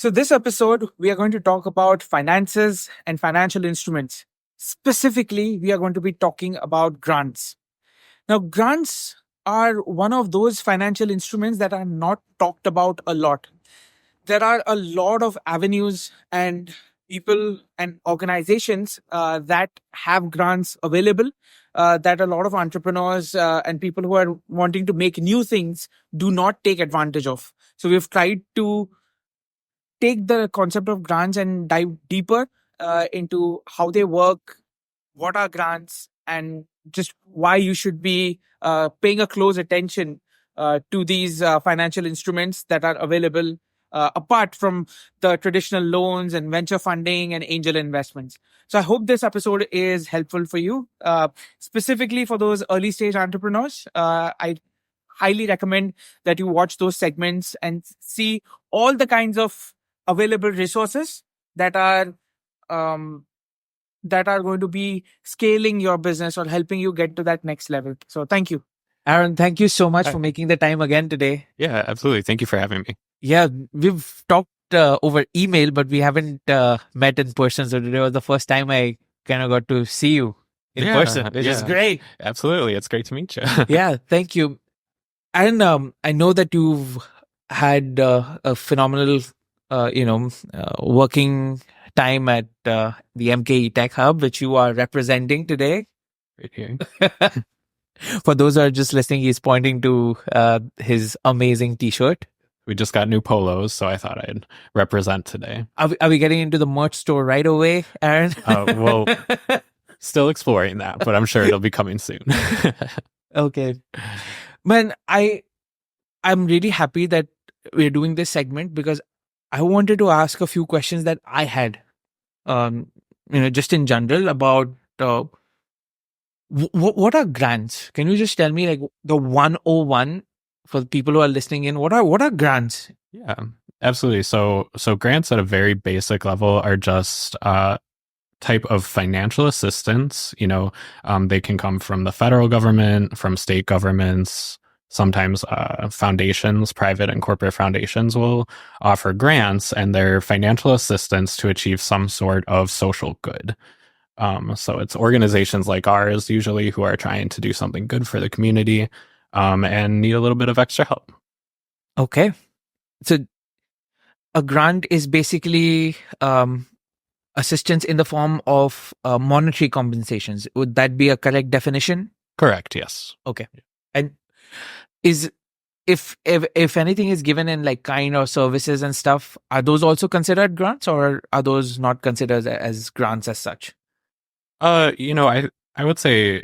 So, this episode, we are going to talk about finances and financial instruments. Specifically, we are going to be talking about grants. Now, grants are one of those financial instruments that are not talked about a lot. There are a lot of avenues and people and organizations that have grants available that a lot of entrepreneurs and people who are wanting to make new things do not take advantage of. So, we've tried to take the concept of grants and dive deeper into how they work, what are grants, and just why you should be paying a close attention to these financial instruments that are available apart from the traditional loans and venture funding and angel investments. So I hope this episode is helpful for you, specifically for those early stage entrepreneurs. I highly recommend that you watch those segments and see all the kinds of available resources that are going to be scaling your business or helping you get to that next level. So thank you. Aaron, thank you so much for making the time again today. Yeah, absolutely. Thank you for having me. Yeah, we've talked over email, but we haven't met in person. So today was the first time I kind of got to see you in person, which is great. Absolutely. It's great to meet you. Yeah, thank you. And I know that you've had a phenomenal, working time at the MKE Tech Hub, which you are representing today. Right here. For those who are just listening, he's pointing to his amazing T-shirt. We just got new polos, so I thought I'd represent today. Are we getting into the merch store right away, Aaron? Well, still exploring that, but I'm sure it'll be coming soon. Okay. Man, I'm really happy that we're doing this segment because I wanted to ask a few questions that I had, just in general about what are grants? Can you just tell me like the 101 for the people who are listening in? What are grants? Yeah, absolutely. So grants at a very basic level are just type of financial assistance. They can come from the federal government, from state governments. Sometimes foundations, private and corporate foundations will offer grants, and they're financial assistance to achieve some sort of social good. So it's organizations like ours usually who are trying to do something good for the community and need a little bit of extra help. Okay. So a grant is basically assistance in the form of monetary compensations. Would that be a correct definition? Correct, yes. Okay. And if anything is given in like kind or services and stuff, are those also considered grants, or are those not considered as grants as such? I would say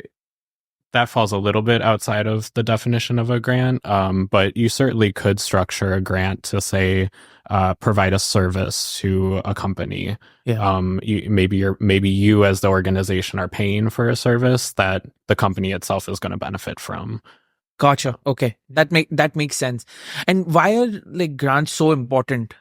that falls a little bit outside of the definition of a grant, but you certainly could structure a grant to say provide a service to a company. Yeah. Maybe you as the organization are paying for a service that the company itself is going to benefit from. Gotcha. Okay, that makes sense. And why are like grants so important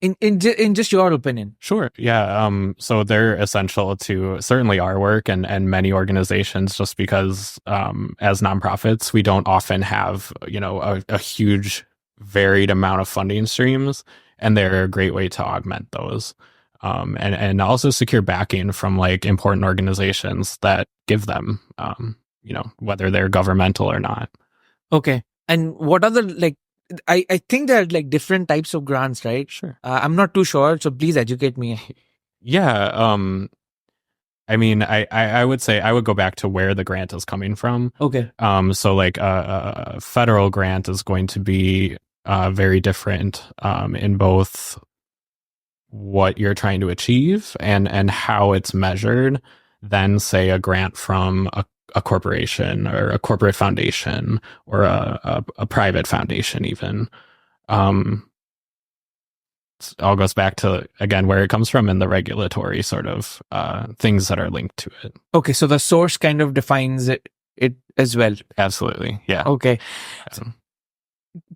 in just your opinion? Sure. Yeah. So they're essential to certainly our work and many organizations, just because as nonprofits, we don't often have a huge varied amount of funding streams, and they're a great way to augment those. And also secure backing from like important organizations that give them, whether they're governmental or not. Okay. And what are the like? I think there are like different types of grants, right? Sure. I'm not too sure, so please educate me. Yeah. I would say I would go back to where the grant is coming from. Okay. So like a federal grant is going to be very different in both what you're trying to achieve and how it's measured than say a grant from a corporation or a corporate foundation or a private foundation even. It all goes back to, again, where it comes from and the regulatory sort of things that are linked to it. Okay, so the source kind of defines it as well. Absolutely, yeah. Okay.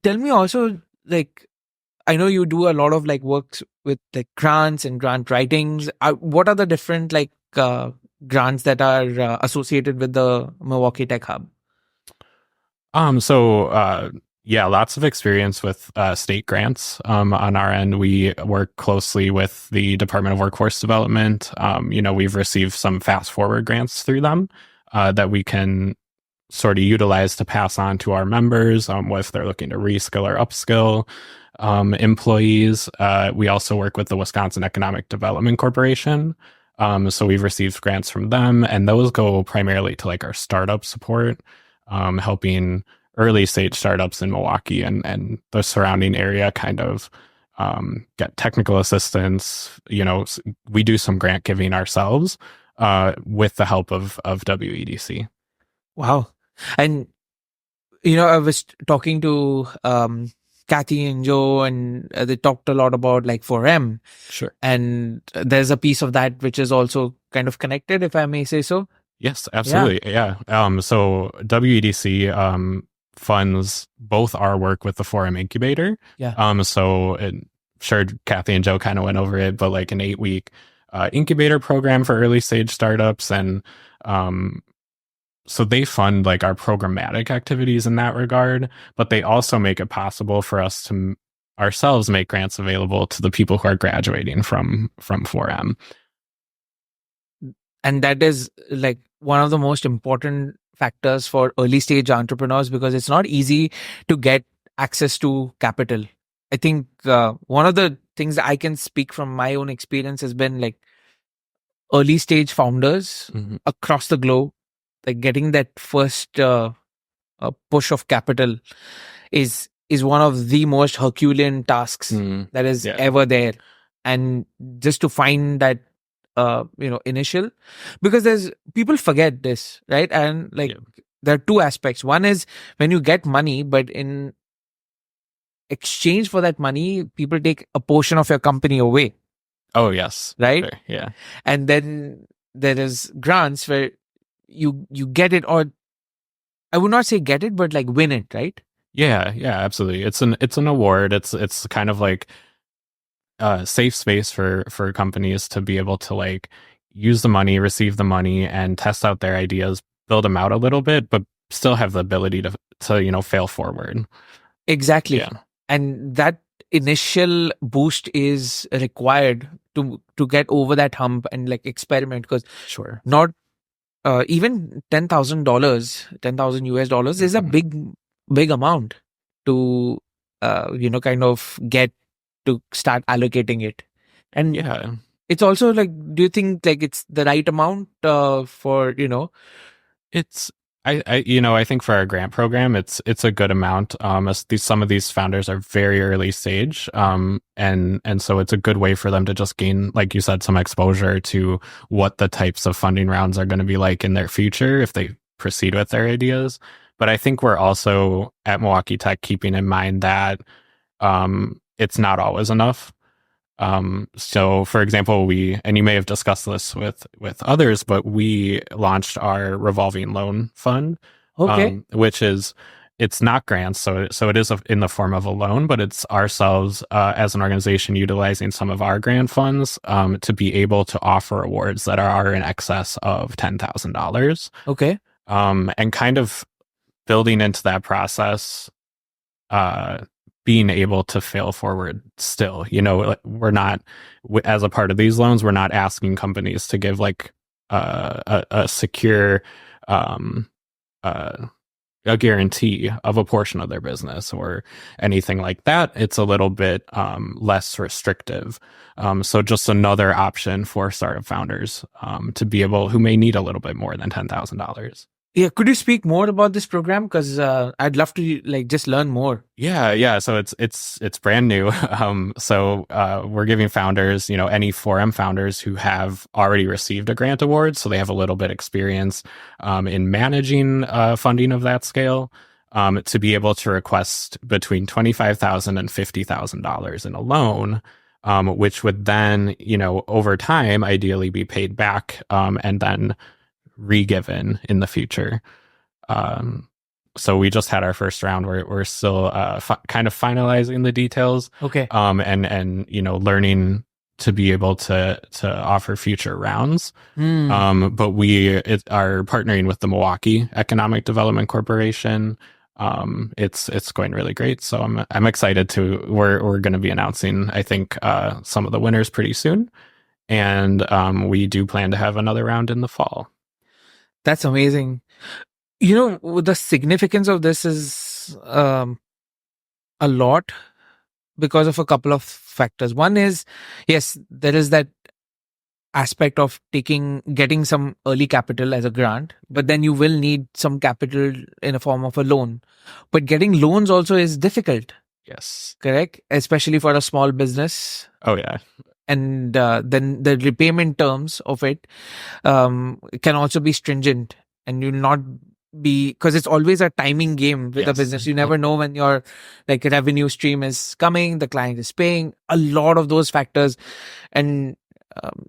Tell me also, like, I know you do a lot of like works with like grants and grant writings. What are the different like grants that are associated with the Milwaukee Tech Hub? So Yeah, lots of experience with state grants. On our end, we work closely with the Department of Workforce Development. We've received some fast forward grants through them that we can sort of utilize to pass on to our members if they're looking to reskill or upskill employees. We also work with the Wisconsin Economic Development Corporation. So we've received grants from them, and those go primarily to like our startup support, helping early stage startups in Milwaukee and the surrounding area kind of get technical assistance. We do some grant giving ourselves with the help of WEDC. Wow. And I was talking to Kathy and Joe, and they talked a lot about like 4M. Sure. And there's a piece of that which is also kind of connected, if I may say so. Yes, absolutely. Yeah. So WEDC funds both our work with the 4M incubator. Yeah. Sure, Kathy and Joe kind of went over it, but like an 8-week incubator program for early stage startups. And so they fund like our programmatic activities in that regard, but they also make it possible for us to ourselves make grants available to the people who are graduating from 4M. And that is like one of the most important factors for early stage entrepreneurs, because it's not easy to get access to capital. I think one of the things that I can speak from my own experience has been like early stage founders across the globe, like getting that first push of capital is one of the most Herculean tasks that is ever there. And just to find that initial, because people forget this, right? And like there are two aspects. One is when you get money, but in exchange for that money, people take a portion of your company away. Oh yes, right. Sure. Yeah. And then there is grants where you get it, or I would not say get it, but like win it, right? Yeah, absolutely. It's an award. It's kind of like a safe space for companies to be able to like use the money, receive the money, and test out their ideas, build them out a little bit, but still have the ability to fail forward. Exactly. Yeah. And that initial boost is required to get over that hump and like experiment, because sure, not even $10,000, 10,000 US dollars is a big amount to kind of get to start allocating it. And it's also like, do you think like it's the right amount for it's I think for our grant program, it's a good amount. Some of these founders are very early stage, and so it's a good way for them to just gain, like you said, some exposure to what the types of funding rounds are going to be like in their future if they proceed with their ideas. But I think we're also at Milwaukee Tech keeping in mind that it's not always enough. So for example, and you may have discussed this with others, but we launched our revolving loan fund, which it's not grants. So it is in the form of a loan, but it's ourselves as an organization utilizing some of our grant funds to be able to offer awards that are in excess of $10,000. Okay. And kind of building into that process, being able to fail forward still. We're not, as a part of these loans, we're not asking companies to give like a secure a guarantee of a portion of their business or anything like that. It's a little bit less restrictive. So just another option for startup founders to be able, who may need a little bit more than $10,000. Yeah, could you speak more about this program? Because I'd love to like just learn more. Yeah. So it's brand new. So we're giving founders, any 4M founders who have already received a grant award, so they have a little bit experience in managing funding of that scale, to be able to request between $25,000 and $50,000 in a loan, which would then, over time, ideally be paid back and then re-given in the future. So we just had our first round. We're still kind of finalizing the details. Okay. And learning to be able to offer future rounds. But we are partnering with the Milwaukee Economic Development Corporation It's going really great. So I'm excited to we're going to be announcing, I think, some of the winners pretty soon, and we do plan to have another round in the fall. That's amazing. The significance of this is a lot because of a couple of factors. One is, yes, there is that aspect of getting some early capital as a grant, but then you will need some capital in a form of a loan. But getting loans also is difficult, Yes. correct? Especially for a small business. Oh yeah. And then the repayment terms of it can also be stringent, and you'll not be, because it's always a timing game with a Yes. business. You never know when your like revenue stream is coming, the client is paying, a lot of those factors. And um,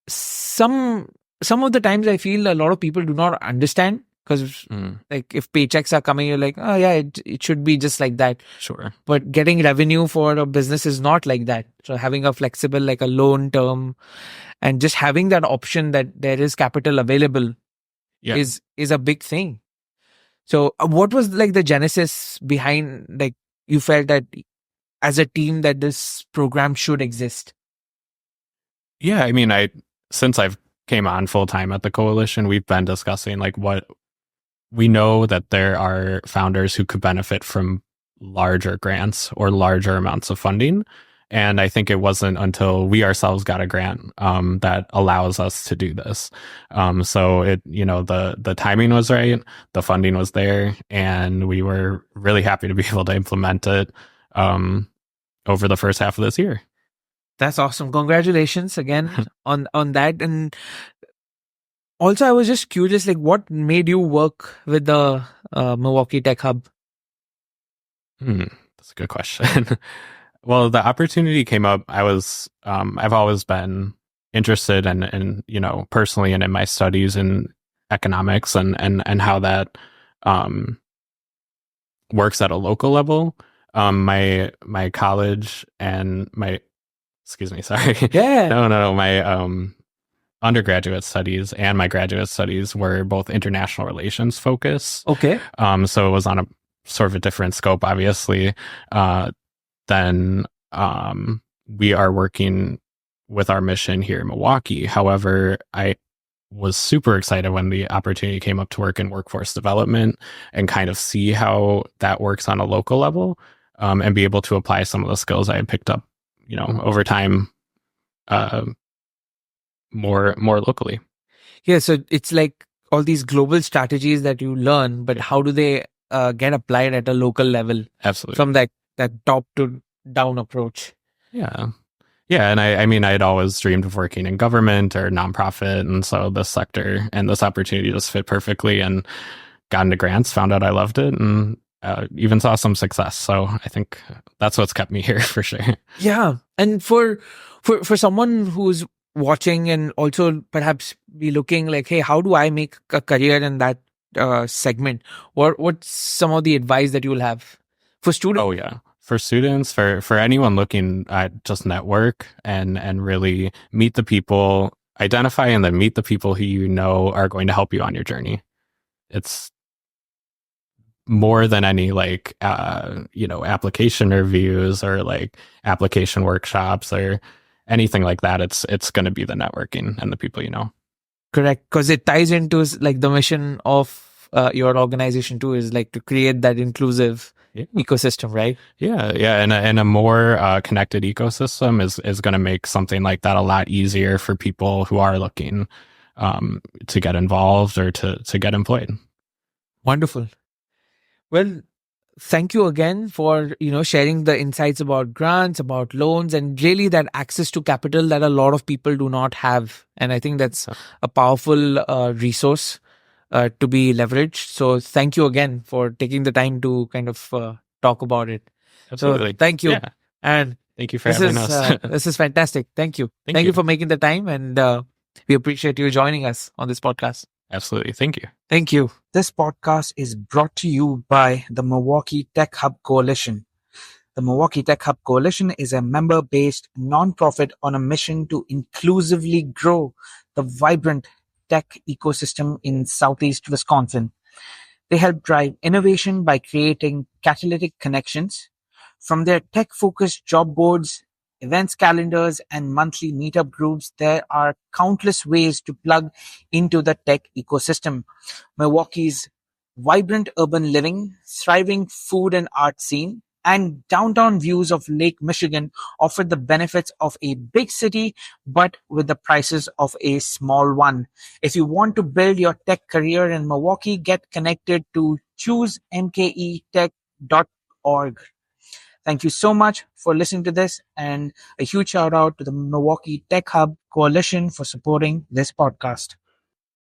some of the times I feel a lot of people do not understand, because like if paychecks are coming, you're like, oh yeah, it should be just like that. Sure. But getting revenue for a business is not like that. So having a flexible, like a loan term, and just having that option that there is capital available Yeah. is a big thing. So what was like the genesis behind, like, you felt that as a team that this program should exist? Yeah, I mean, since I've came on full time at the coalition, we've been discussing like what we know that there are founders who could benefit from larger grants or larger amounts of funding. And I think it wasn't until we ourselves got a grant that allows us to do this. So the timing was right, the funding was there, and we were really happy to be able to implement it over the first half of this year. That's awesome. Congratulations again on that. And also, I was just curious, like, what made you work with the Milwaukee Tech Hub? That's a good question. Well, the opportunity came up. I've always been interested in personally and in my studies in economics and how that works at a local level. My college and my excuse me, sorry. Yeah. No. My undergraduate studies and my graduate studies were both international relations focus. Okay. So it was on a sort of a different scope, obviously. Then we are working with our mission here in Milwaukee. However, I was super excited when the opportunity came up to work in workforce development and kind of see how that works on a local level, and be able to apply some of the skills I had picked up, over time, more locally. Yeah, so it's like all these global strategies that you learn, but how do they get applied at a local level? Absolutely. From that top to down approach. Yeah. Yeah. And I mean, I had always dreamed of working in government or nonprofit. And so this sector and this opportunity just fit perfectly, and got into grants, found out I loved it, and even saw some success. So I think that's what's kept me here for sure. Yeah. And for someone who's watching and also perhaps be looking like, hey, how do I make a career in that segment? What's some of the advice that you'll have for students? Oh yeah, for students, for anyone looking at just network and really meet the people, identify and then meet the people who you know are going to help you on your journey. It's more than any application reviews or like application workshops or anything like that. It's going to be the networking and the people you know. Correct, because it ties into like the mission of your organization too, is like to create that inclusive ecosystem, right? Yeah, and a more connected ecosystem is going to make something like that a lot easier for people who are looking to get involved or to get employed. Wonderful. Well, thank you again for sharing the insights about grants, about loans, and really that access to capital that a lot of people do not have. And I think that's a powerful resource to be leveraged. So thank you again for taking the time to kind of talk about it. Absolutely. So thank you. Yeah. And thank you for having us. This is fantastic. Thank you. Thank you for making the time. And we appreciate you joining us on this podcast. Absolutely. Thank you. Thank you. This podcast is brought to you by the Milwaukee Tech Hub Coalition. The Milwaukee Tech Hub Coalition is a member-based nonprofit on a mission to inclusively grow the vibrant tech ecosystem in Southeast Wisconsin. They help drive innovation by creating catalytic connections. From their tech-focused job boards, events calendars, and monthly meetup groups, there are countless ways to plug into the tech ecosystem. Milwaukee's vibrant urban living, thriving food and art scene, and downtown views of Lake Michigan offer the benefits of a big city, but with the prices of a small one. If you want to build your tech career in Milwaukee, get connected to choosemketech.org. Thank you so much for listening to this, and a huge shout out to the Milwaukee Tech Hub Coalition for supporting this podcast.